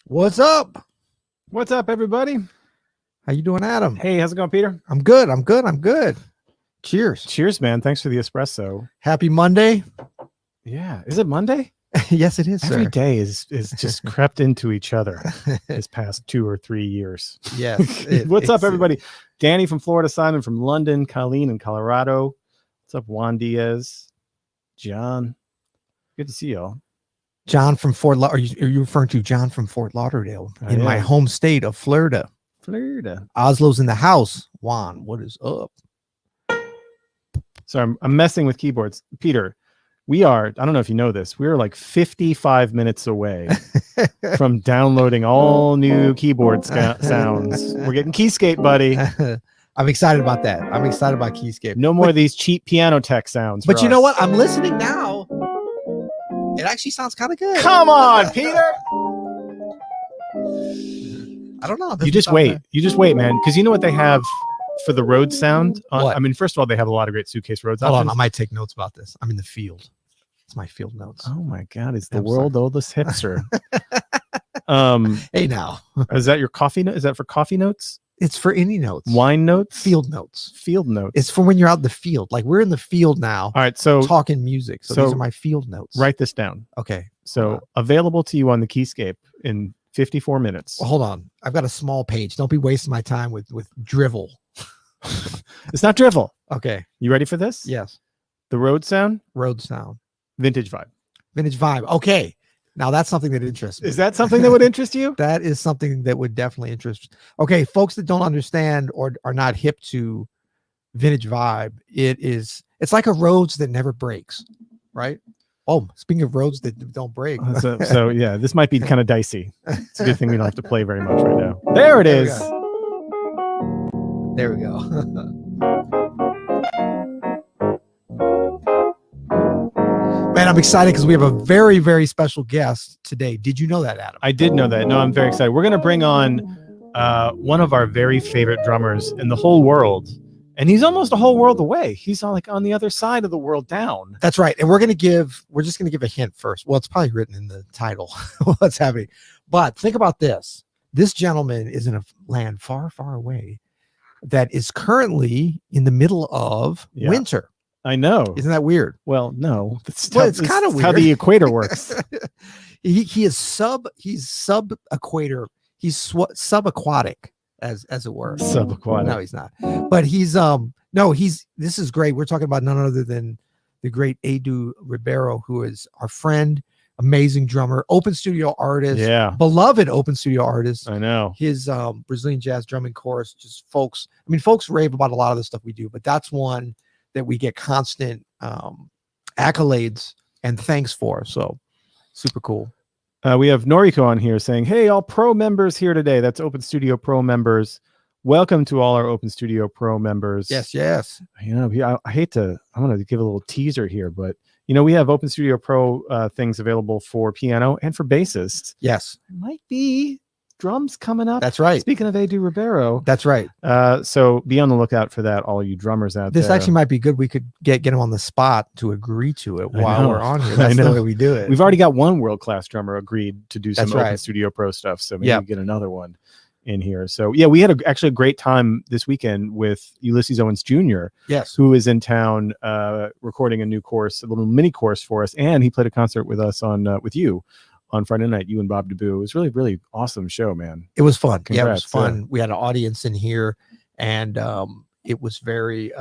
What's up? What's up, everybody? How you doing, Adam? Hey, how's it going, Peter? I'm good. Cheers. Cheers, man. Thanks for the espresso. Happy Monday. Yeah. Is it Monday? Yes, it is, sir. Every day is just crept into each other this past 2 or 3 years. Yes. What's up, everybody? Danny from Florida, Simon from London, Colleen in Colorado. What's up, Juan Diaz? John. Good to see y'all. John from Fort Lauderdale. Are you referring to John from Fort Lauderdale in my home state of Florida? Oslo's in the house. Juan, what is up? So I'm messing with keyboards. Peter, we are, I don't know if you know this, we're like 55 minutes away from downloading all new keyboard sounds. We're getting Keyscape, buddy. I'm excited about that. I'm excited about Keyscape. No more of these cheap piano tech sounds. But you know what? I'm listening now. It actually sounds kind of good. Come on, Peter. I don't know. You just wait. You just wait, man. Because you know what they have for the road sound? I mean, first of all, they have a lot of great suitcase roads. Hold on. I might take notes about this. I'm in the field. It's my field notes. Oh, my God. It's the world oldest hipster. Hey, now. Is that your coffee note? Is that for coffee notes? It's for any notes. Wine notes? Field notes. Field notes. It's for when you're out in the field. Like we're in the field now. All right. So talking music. So these are my field notes. Write this down. Okay. So available to you on the Keyscape in 54 minutes. Well, hold on. I've got a small page. Don't be wasting my time with drivel. It's not drivel. Okay. You ready for this? Yes. The road sound? Road sound. Vintage vibe. Vintage vibe. Okay. Now that's something that interests me. Is that something that would interest you? That is something that would definitely interest. Okay. Folks that don't understand or are not hip to vintage vibe, it's like a Rhodes that never breaks. Right? Oh, speaking of roads that don't break. So yeah, this might be kind of dicey. It's a good thing we don't have to play very much right now. There it is. There we go. Man, I'm excited because we have a very, very special guest today. Did you know that, Adam? I did know that. No, I'm very excited. We're going to bring on one of our very favorite drummers in the whole world. And he's almost a whole world away. He's on the other side of the world down. That's right. And we're just going to give a hint first. Well, it's probably written in the title what's happening. But think about this. This gentleman is in a land far, far away that is currently in the middle of winter. I know. Isn't that weird? Well, no. It's kind of weird. How the equator works. He's sub-equator. He's subaquatic. As it were. Subaquatic. No, he's not. But this is great. We're talking about none other than the great Edu Ribeiro, who is our friend, amazing drummer, open studio artist, beloved open studio artist. I know. His Brazilian jazz drumming course, just folks rave about a lot of the stuff we do, but that's one that we get constant accolades and thanks for. So super cool. We have Noriko on here saying, hey, all pro members here today. That's Open Studio Pro members. Welcome to all our Open Studio Pro members. Yes. You know, I'm going to give a little teaser here, but you know, we have Open Studio Pro things available for piano and for bassists. Yes. It might be drums coming up. That's right. Speaking of Edu Ribeiro. That's right. So be on the lookout for that, all you drummers out there. This actually might be good. We could get him on the spot to agree to it while we're on here. That's the way we do it. We've already got one world-class drummer agreed to do some Open Studio Pro stuff. So maybe we get another one in here. So yeah, we had actually a great time this weekend with Ulysses Owens Jr. Yes. Who is in town recording a new course, a little mini course for us. And he played a concert with us with you on Friday night, you and Bob DeBoo. It was really, really awesome show, man. It was fun. Congrats. Yeah, it was fun. We had an audience in here, and it was very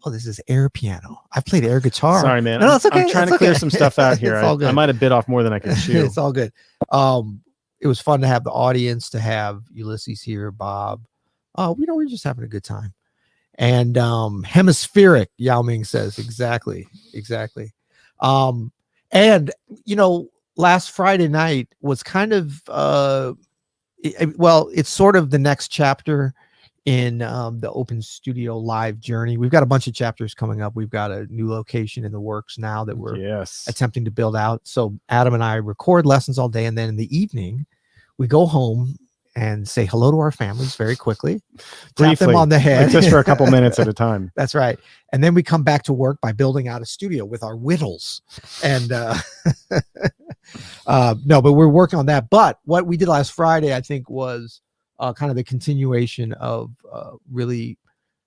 this is air piano. I've played air guitar. Sorry, man. No, it's okay. I'm trying to clear some stuff out here. I might have bit off more than I can chew. It's all good. It was fun to have the audience, to have Ulysses here, Bob. We're just having a good time. And hemispheric, Yao Ming says. Exactly. And last Friday night was kind of it's sort of the next chapter in the Open Studio Live journey. We've got a bunch of chapters coming up. We've got a new location in the works now that we're attempting to build out. So Adam and I record lessons all day, and then in the evening we go home and say hello to our families very quickly, tap them on the head, just for a couple minutes at a time. That's right. And then we come back to work by building out a studio with our whittles. And No, but we're working on that. But what we did last Friday, I think, was kind of the continuation of really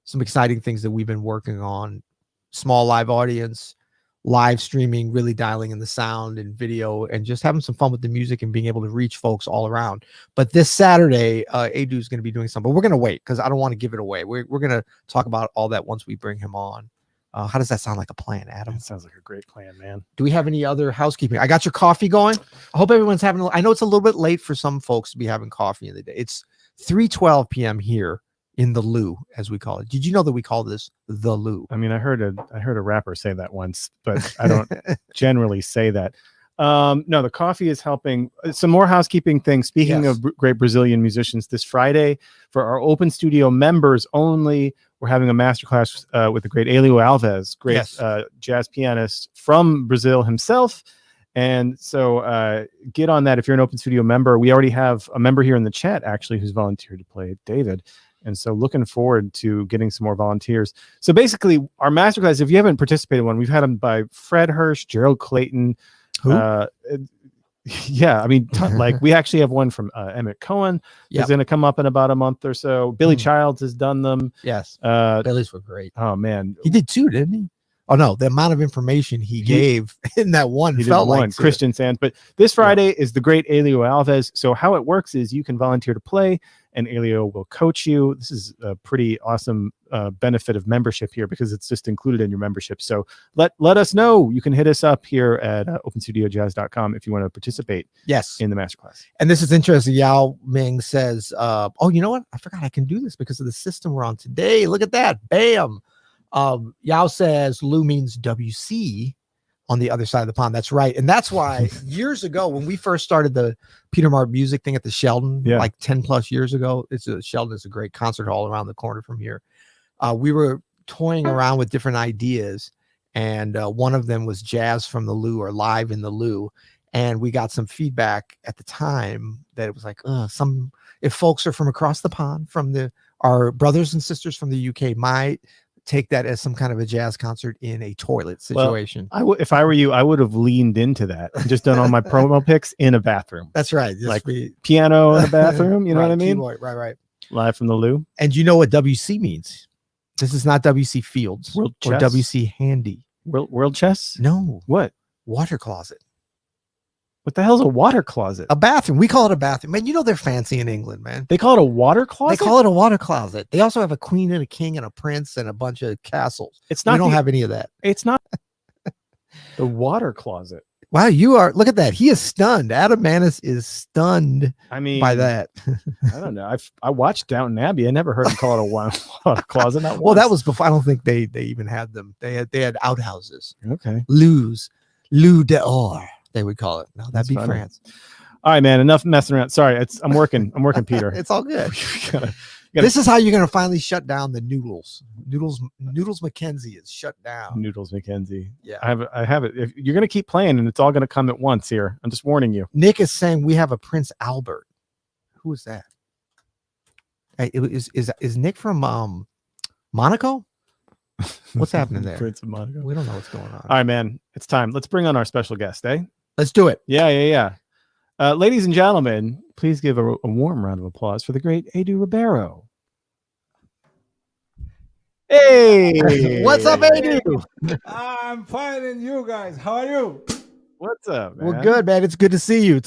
some exciting things that we've been working on. Small live audience, live streaming, really dialing in the sound and video, and just having some fun with the music and being able to reach folks all around. But this Saturday, Adu is going to be doing something. But we're going to wait because I don't want to give it away. We're going to talk about all that once we bring him on. How does that sound like a plan, Adam? That sounds like a great plan, man. Do we have any other housekeeping? I got your coffee going. I hope everyone's having. I know it's a little bit late for some folks to be having coffee in the day. It's 3:12 p.m. here in the Lou, as we call it. Did you know that we call this the Lou? I mean, I heard a rapper say that once, but I don't generally say that. No, the coffee is helping. Some more housekeeping things. Speaking of great Brazilian musicians, this Friday for our open studio members only, we're having a masterclass with the great Elio Alves, great jazz pianist from Brazil himself. And so get on that if you're an open studio member. We already have a member here in the chat actually who's volunteered to play, David. And so looking forward to getting some more volunteers. So basically our masterclass, if you haven't participated in one, we've had them by Fred Hirsch, Gerald Clayton. Who? Yeah, I mean, like we actually have one from Emmett Cohen. Is going to come up in about a month or so. Billy Childs has done them. Yes. Billy's were great. Oh man. He did too, didn't he? Oh no, the amount of information he gave in that one felt like Christian Sands. But this Friday is the great Elio Alves. So how it works is you can volunteer to play and Elio will coach you. This is a pretty awesome benefit of membership here because it's just included in your membership. So let us know. You can hit us up here at openstudiojazz.com if you want to participate in the masterclass. And this is interesting. Yao Ming says, oh, you know what? I forgot I can do this because of the system we're on today. Look at that. Bam. Yao says Lou means WC on the other side of the pond. That's right. And that's why years ago, when we first started the Peter Mart music thing at the Sheldon, like 10 plus years ago, Sheldon is a great concert hall around the corner from here. We were toying around with different ideas. And one of them was jazz from the Lou or live in the Lou. And we got some feedback at the time that it was like, if folks are from across the pond, from our brothers and sisters from the UK might take that as some kind of a jazz concert in a toilet situation. Well, if I were you, I would have leaned into that and just done all my promo picks in a bathroom. That's right. Like piano in a bathroom. You know what I mean? Keyboard, right. Live from the Lou. And you know what WC means? This is not WC Fields World or chess? WC Handy. World chess? No. What? Water closet. What the hell's a water closet? A bathroom. We call it a bathroom. Man, you know they're fancy in England, man. They call it a water closet? They call it a water closet. They also have a queen and a king and a prince and a bunch of castles. It's not. We don't have any of that. It's not the water closet. Wow, you are. Look at that. He is stunned. Adam Maness is stunned. I mean, by that. I don't know. I watched Downton Abbey. I never heard him call it a water closet. Well, that was before. I don't think they even had them. They had outhouses. Okay. Lou dehors. They would call it. No, that'd be funny. France. All right, man. Enough messing around. Sorry, I'm working, Peter. It's all good. This is how you're gonna finally shut down the Noodles. Noodles McKenzie is shut down. Noodles McKenzie. Yeah, I have it. If you're gonna keep playing, and it's all gonna come at once here. I'm just warning you. Nick is saying we have a Prince Albert. Who is that? Hey, is Nick from Monaco? What's happening there? Prince of Monaco. We don't know what's going on. All right, man. It's time. Let's bring on our special guest, eh? Let's do it. Yeah. Ladies and gentlemen, please give a warm round of applause for the great Adu Ribeiro. Hey, what's up, Adu? I'm fine, and you guys, how are you? What's up, man? We're good, man. It's good to see you.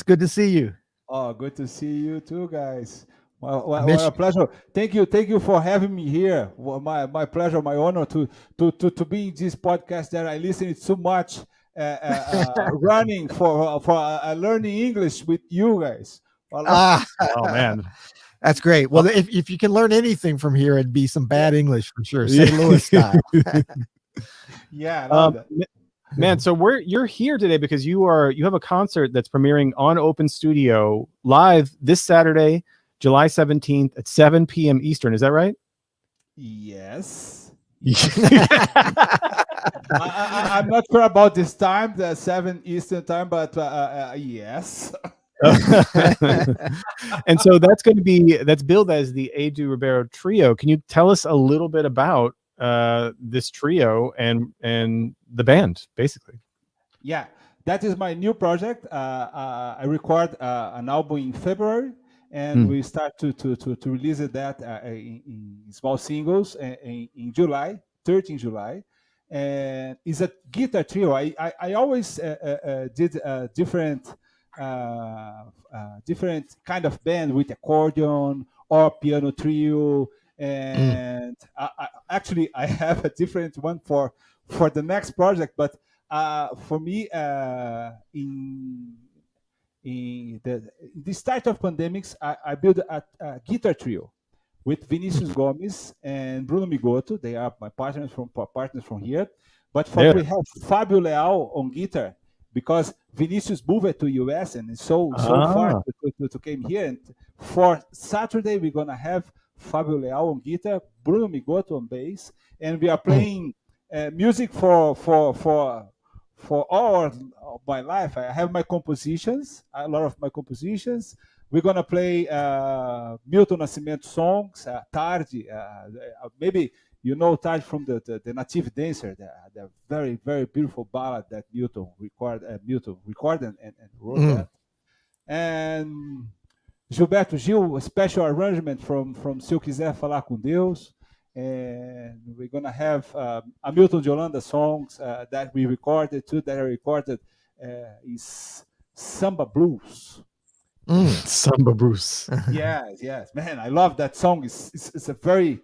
Oh, good to see you too, guys. What a pleasure. Thank you for having me here. My pleasure, my honor to be in this podcast that I listen to so much. Running for learning English with you guys. Oh man, that's great. Well, if you can learn anything from here, it'd be some bad English for sure, St. Louis style. Yeah, man. So you're here today because you have a concert that's premiering on Open Studio live this Saturday, July 17th at 7 p.m. Eastern. Is that right? Yes. I'm not sure about this time, the 7 Eastern time, but yes. And so that's billed as the Adu Ribeiro Trio. Can you tell us a little bit about this trio and the band, basically? Yeah. that is my new project. I record an album in February, and we start to release that in small singles in July, 13 July. And it's a guitar trio. I always did different kind of band with accordion or piano trio, and actually I have a different one for the next project. But for me, in the start of pandemics, I built a guitar trio with Vinicius Gomes and Bruno Migoto. They are my partners from here. But we have Fabio Leal on guitar, because Vinicius moved to US and is so far to came here. And for Saturday, we're gonna have Fabio Leal on guitar, Bruno Migoto on bass, and we are playing music for all of my life. I have my compositions, a lot of my compositions. We're gonna play Milton Nascimento songs, Tarde. Maybe you know Tarde from the Native Dancer, the very, very beautiful ballad that Milton recorded and wrote that. And Gilberto Gil, a special arrangement from Se Eu Quiser Falar com Deus. And we're gonna have Hamilton de Holanda songs that we recorded too. That I recorded is Samba Blues. Samba Blues. Yes, man, I love that song. It's a very,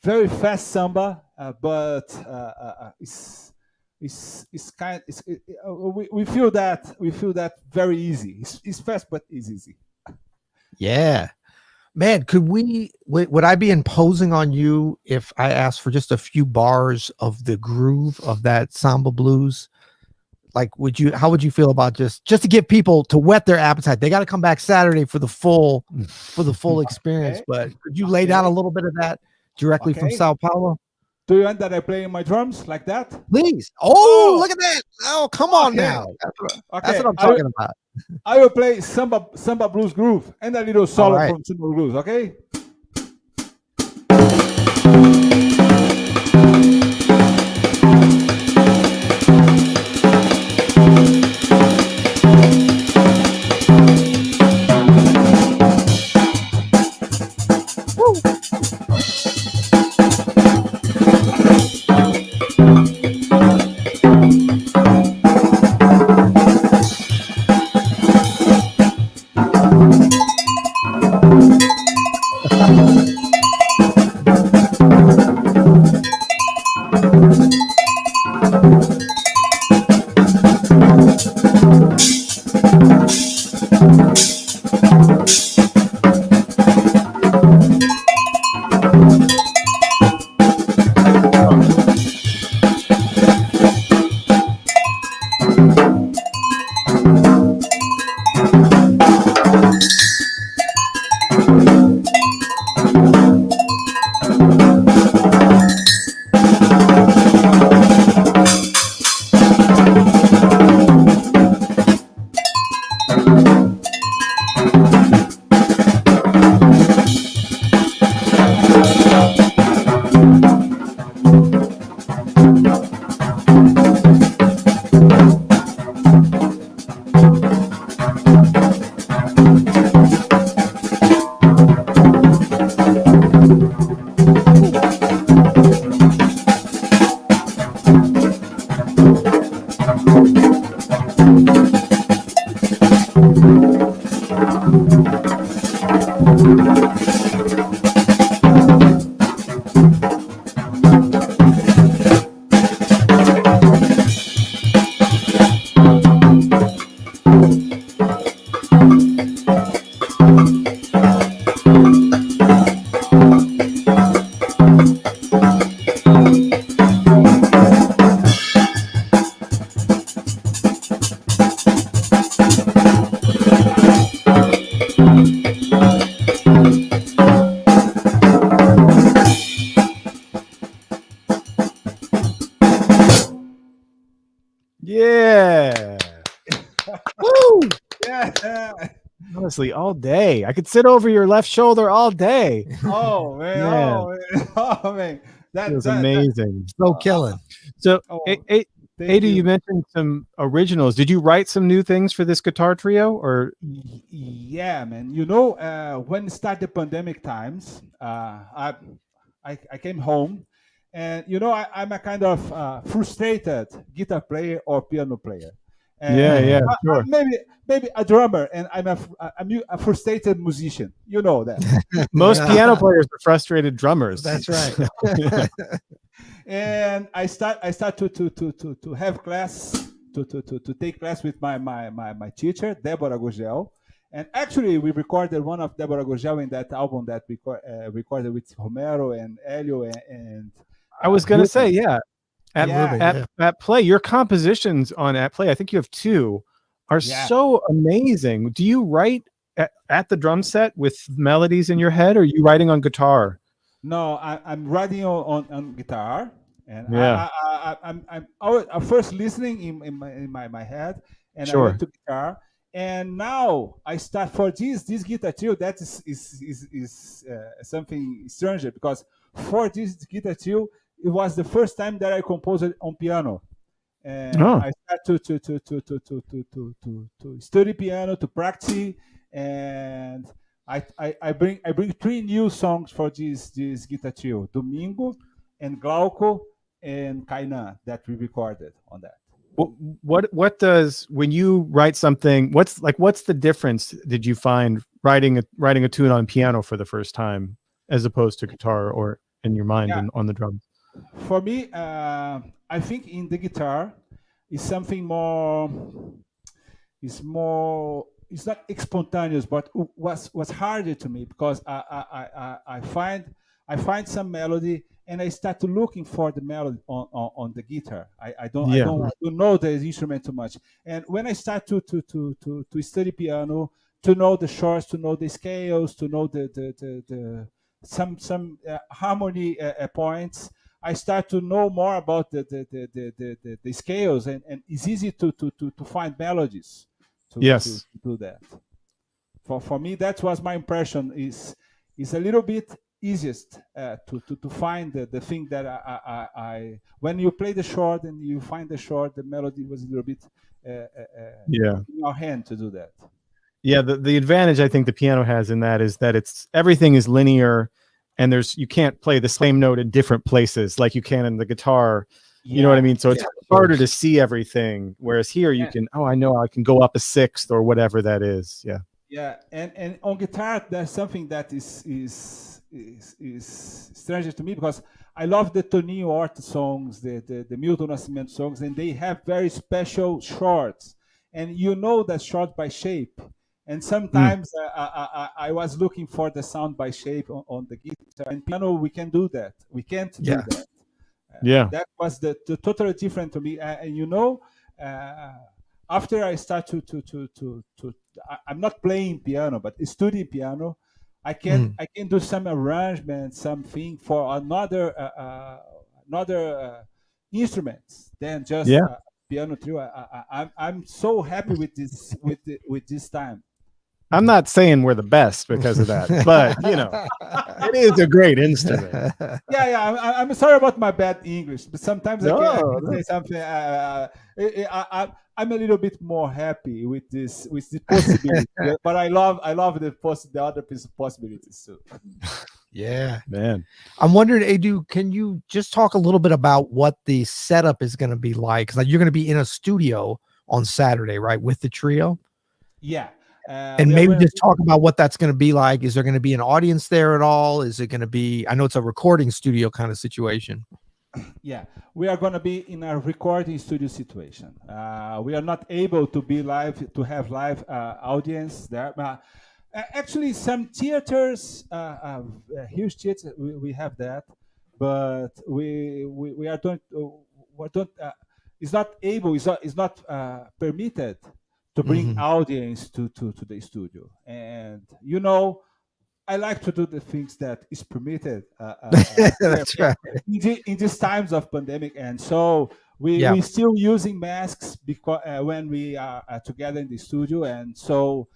very fast samba, but it's kind. We feel that very easy. It's fast, but it's easy. Yeah. Man, would I be imposing on you if I asked for just a few bars of the groove of that Samba Blues? Like, how would you feel about just to get people to whet their appetite? They got to come back Saturday for the full experience. Okay. But could you lay down a little bit of that directly from Sao Paulo? Do you want that I play my drums like that? Please. Oh, look at that. Oh, come on now. That's what I'm talking about. I will play Samba Blues groove and a little solo from Samba Blues, okay? Yeah. Woo! Yeah. Honestly, all day. I could sit over your left shoulder all day. Oh man. Yeah. Oh man. Oh man. That was amazing. So killing. So, Ada, you mentioned some originals. Did you write some new things for this guitar trio, or? Yeah, man. When it started the pandemic times, I came home, and I'm a kind of frustrated guitar player or piano player. Yeah, sure. Maybe a drummer, and I'm a frustrated musician. You know that. Most piano players are frustrated drummers. That's right. And I start to have class to take class with my teacher, Deborah Gugel. And actually, we recorded one of Deborah Gugel in that album that we recorded with Romero and Elio and I was going to say, yeah. At Play, your compositions on At Play, I think you have 2, are so amazing. Do you write at the drum set with melodies in your head, or are you writing on guitar? No, I'm writing on guitar, and I'm first listening in my head, and I went to guitar, and now I start for this guitar trio. That is something strange, because for this guitar trio, it was the first time that I composed it on piano, and I start to study piano, to practice, and I bring 3 new songs for this guitar trio: Domingo and Glauco and Kainan, that we recorded on that. What does, when you write something, what's the difference did you find writing a tune on piano for the first time as opposed to guitar, or in your mind on the drums? For me, I think in the guitar is something more. It's not spontaneous, but was harder to me, because I find some melody, and I start to looking for the melody on the guitar. I don't know the instrument too much, and when I start to study piano, to know the chords, to know the scales, to know the some harmony points, I start to know more about the scales, and it's easy to find melodies. To do that. For me, that was my impression. Is a little bit easiest to find the thing that I when you play the chord and you find the chord, the melody was a little bit in your hand to do that. Yeah, the advantage I think the piano has in that is that everything is linear, and you can't play the same note in different places like you can in the guitar. You know what I mean? So it's harder to see everything. Whereas here you can, I know I can go up a 6th or whatever that is. Yeah. Yeah, and on guitar, there's something that is strange to me, because I love the Toninho Horta songs, the Milton Nascimento songs, and they have very special chords, and you know that chord by shape. And sometimes I was looking for the sound by shape on the guitar, and piano we can do that. We can't do that. That was the totally different to me. And after I start to I'm not playing piano, but studying piano, I can do some arrangement, something for another instruments than just piano trio. I'm so happy with this time. I'm not saying we're the best because of that, but it is a great instrument. I'm sorry about my bad English, but sometimes I can say something. I'm a little bit more happy with this possibility, but I love the other possibilities too. Yeah, man. I'm wondering, Edu, can you just talk a little bit about what the setup is going to be like? Because you're going to be in a studio on Saturday, right, with the trio? Yeah. And maybe just talk about what that's going to be like. Is there going to be an audience there at all? Is it going to be, I know it's a recording studio kind of situation. Yeah, we are going to be in a recording studio situation. We are not able to be live, to have live audience there. Actually, some theaters, huge theaters, we have that, but we are don't, it's not able, it's not permitted to bring audience to the studio. And I like to do the things that is permitted That's right. in these times of pandemic, and so we still using masks because when we are together in the studio, and so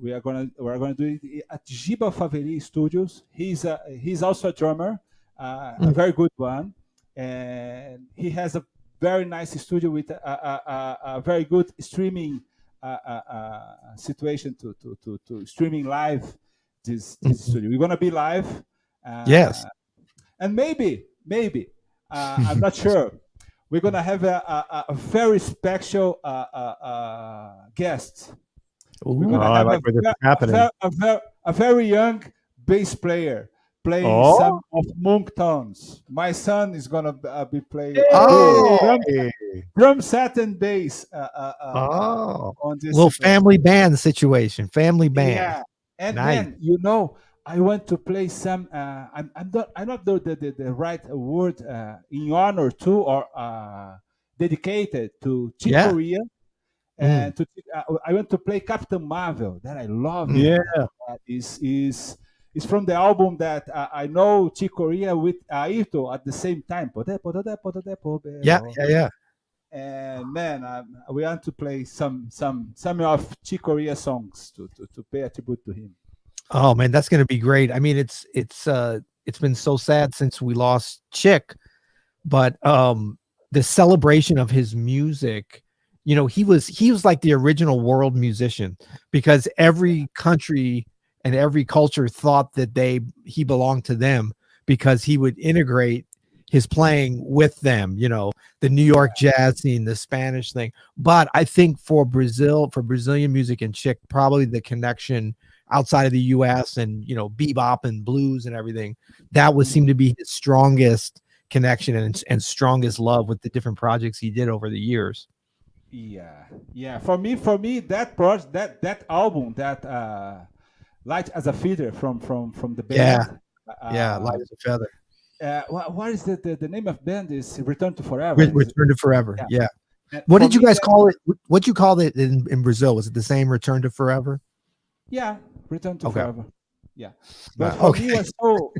we are gonna do it at Giba Faveli Studios. He's also a drummer, a very good one, and he has a very nice studio with a very good streaming situation to streaming live this studio. We're gonna be live, Yes. and maybe I'm not sure. We're gonna have a very special guest. We're gonna have a very young bass player playing some of Monk tones. My son is gonna be playing drum set and bass on this little family band situation. Family band. Yeah, and then I want to play some. I don't know the right word in honor to or dedicated to Chick Corea. And I want to play Captain Marvel that I love. Yeah, is from the album that I know Chick Corea with Ayrton at the same time. Yeah. And man, we want to play some of Chick Corea songs to pay a tribute to him. Oh man, that's gonna be great. I mean, it's been so sad since we lost Chick, but the celebration of his music. You know, he was like the original world musician, because every country and every culture thought that he belonged to them, because he would integrate his playing with them, you know, the New York jazz scene, the Spanish thing. But I think for Brazilian music and Chick, probably the connection outside of the US and, you know, bebop and blues and everything, that would seem to be his strongest connection and strongest love with the different projects he did over the years. Yeah. For me, that project, that album, that Light as a Feather from the band. Light as a Feather. What is the name of band? Is Return to Forever? Return to Forever. Yeah. What did you guys call it? What you called it in Brazil? Was it the same, Return to Forever? Yeah, Return to Forever. Yeah, but he was so.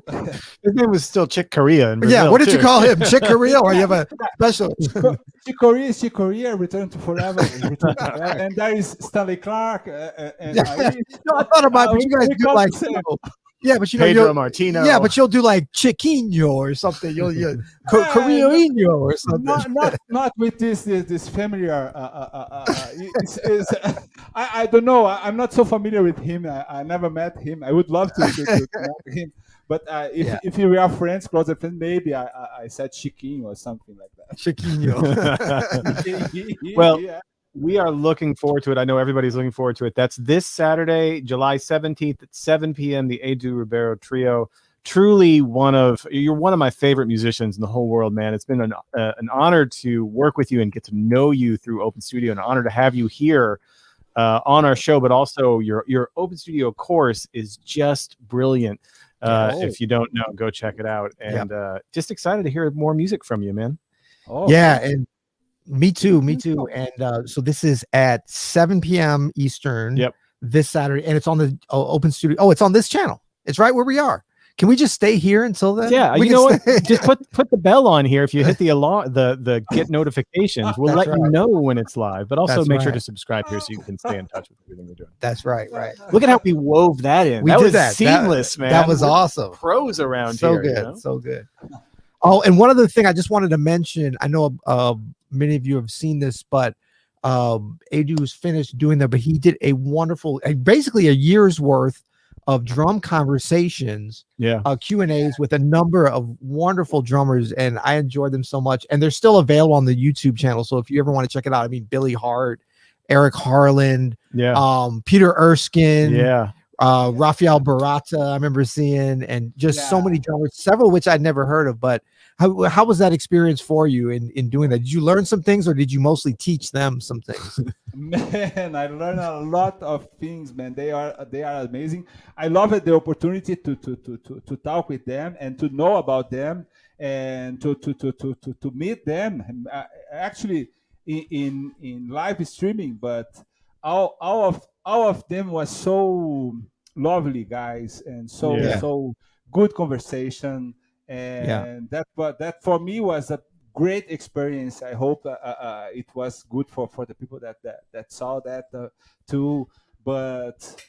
His name was still Chick Corea in Brazil. Yeah, what did you call him? Chick Corea, or you have a special? Chick Corea, Return to Forever, and there is Stanley Clark. And I thought about it. You guys do like. Yeah, but you know, Pedro Martino. Yeah, but you'll do like Chiquinho or something. You'll Coreoinho or something. Not with this familiar. I don't know. I'm not so familiar with him. I never met him. I would love to meet him. But if we are friends, closer friends, maybe I said Chiquinho or something like that. Chiquinho. Well. Yeah. We are looking forward to it. I know everybody's looking forward to it. That's this Saturday, July 17th at 7 p.m. The Edu Ribeiro Trio. Truly you're one of my favorite musicians in the whole world, man. It's been an honor to work with you and get to know you through Open Studio. An honor to have you here on our show, but also your Open Studio course is just brilliant. If you don't know, go check it out. And just excited to hear more music from you, man. And me too. And so this is at 7 p.m. Eastern. Yep. This Saturday, and it's on the Open Studio. Oh, it's on this channel. It's right where we are. Can we just stay here until then? Yeah, you know what? Just put the bell on here. If you hit the alarm, the get notifications, we'll let you know when it's live. But also make sure to subscribe here so you can stay in touch with everything we're doing. That's right. Look at how we wove that in. That was seamless, man. That was awesome. Pros around here. You know? So good. Oh, and one other thing I just wanted to mention. I know many of you have seen this, but Edu's finished doing that, but he did a wonderful, basically a year's worth of drum conversations, Q&As with a number of wonderful drummers, and I enjoyed them so much. And they're still available on the YouTube channel, so if you ever want to check it out, I mean, Billy Hart, Eric Harland, Peter Erskine, Rafael Barata, I remember seeing, and just so many drummers, several of which I'd never heard of. But how was that experience for you in doing that? Did you learn some things, or did you mostly teach them some things? Man, I learned a lot of things, man. They are amazing. I love it, the opportunity to talk with them and to know about them and to meet them. Actually, in live streaming, but all of them was so lovely guys, and so good conversation, and that for me was a great experience. I hope it was good for the people that saw that too. But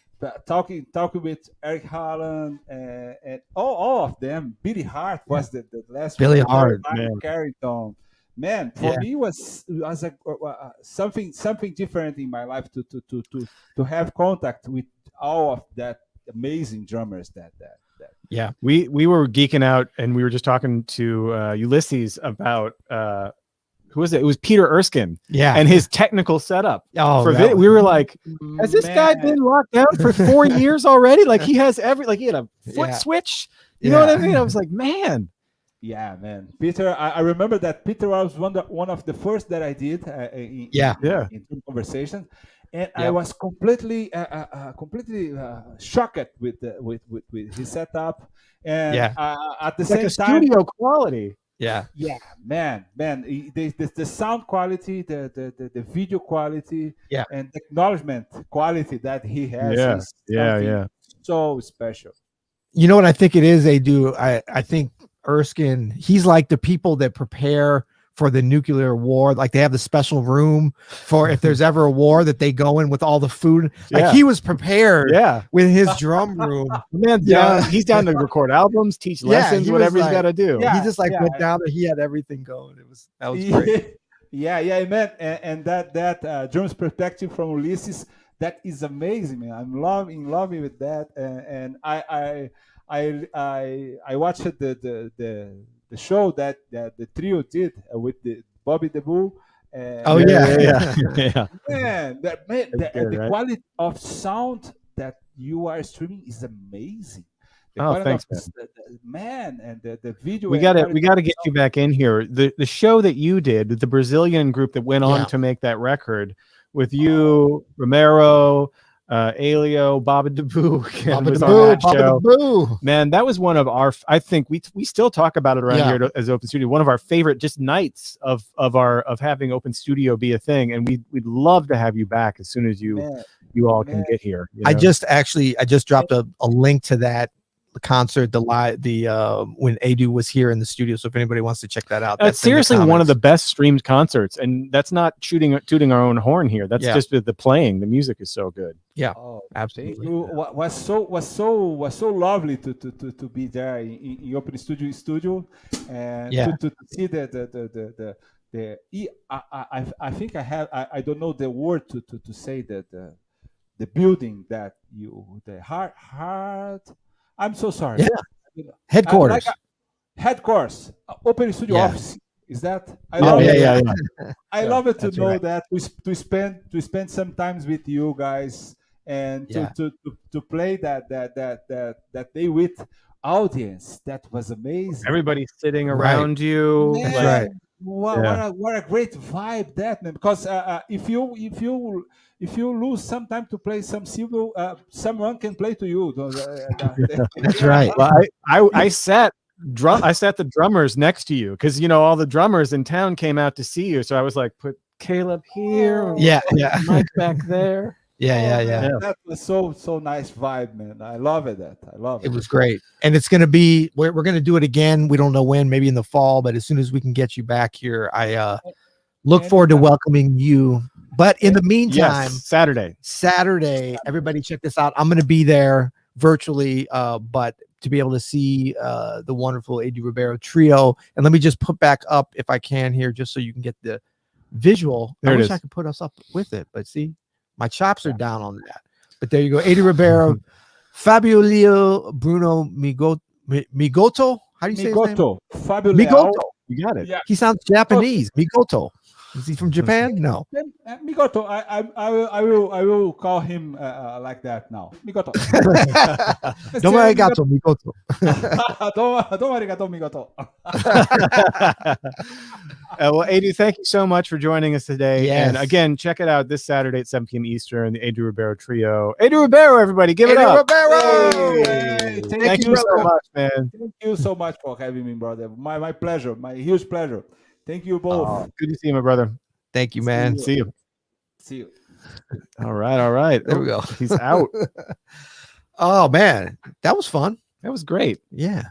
talking with Eric Holland and all of them. Billy Hart was the last Billy one. Hart, man. Carrington. Man, for me was something different in my life to have contact with all of that amazing drummers that. Yeah, we were geeking out, and we were just talking to Ulysses about who was it? It was Peter Erskine, and his technical setup. We were like, has this guy been locked down for 4 years already? Like he has he had a foot switch. You know what I mean? I was like, man. Yeah, man. Peter, I remember that Peter was one of the first that I did in conversation, and I was completely shocked with his setup, and at the same time, studio quality. Yeah, man, the sound quality, the video quality, and the acknowledgement quality that he has. So special. You know what I think it is? They do. I think Erskine, he's like the people that prepare for the nuclear war. Like they have the special room for if there's ever a war that they go in with all the food. Like he was prepared with his drum room. Man, he's down to record albums, teach lessons, whatever he's got to do. He just went down there. He had everything going. That was great. Man. And that drums perspective from Ulysses, that is amazing, man. I'm in love with that. And I watched the show that the trio did with the Bobby the Bull. Man, the quality of sound that you are streaming is amazing. Thanks, man. And the video. We got to get you back in here. The show that you did with the Brazilian group that went on to make that record with you, Ribeiro, Elio, Baba Daboo was on that show. Man, that was one of our, I think we still talk about it around here as Open Studio, one of our favorite just nights of having Open Studio be a thing. And we'd love to have you back as soon as you all can get here. You know? I just dropped a link to that concert, when Edu was here in the studio. So if anybody wants to check that out, that's seriously one of the best streamed concerts, and that's not tooting our own horn here. That's just the playing. The music is so good. Yeah, absolutely. Was so lovely to be there in Open Studio, and to see I think I don't know the word to say that the building that the hard. I'm so sorry. Yeah. Headquarters. Headquarters. Open Studio office. Is that? I love it to know that to spend some times with you guys and to play that day with audience. That was amazing. Everybody sitting around you. Man, what a great vibe that, man. Because if you lose some time to play some civil, someone can play to you. That's right. Well, I sat the drummers next to you because all the drummers in town came out to see you. So I was like, put Caleb here. Mike back there. That was so nice vibe, man. I love it. It was great, and it's gonna be. We're gonna do it again. We don't know when. Maybe in the fall, but as soon as we can get you back here, I look forward to welcoming you. But in the meantime, Saturday, everybody check this out. I'm going to be there virtually, but to be able to see the wonderful Edu Ribeiro trio. And let me just put back up, if I can here, just so you can get the visual. I wish I could put us up with it, but see, my chops are down on that. But there you go. Edu Ribeiro, Fabio Leo, Bruno Migoto. How do you say his name? Fabio Migoto. You got it. Yeah. He sounds Japanese. Migoto. Is he from Japan? No. Migoto. I will call him like that now. Migoto. Domo arigato, Migoto. Domo arigato, Migoto. Well, Edu, thank you so much for joining us today. Yes. And again, check it out this Saturday at 7 p.m. Eastern, the Edu Ribeiro Trio. Edu Ribeiro, everybody, give it up. Hey. Thank you so much, man. Thank you so much for having me, brother. My pleasure. My huge pleasure. Thank you both. Good to see you, my brother. Thank you, man. See you. See you. All right. There we go. He's out. Oh, man. That was fun. That was great. Yeah.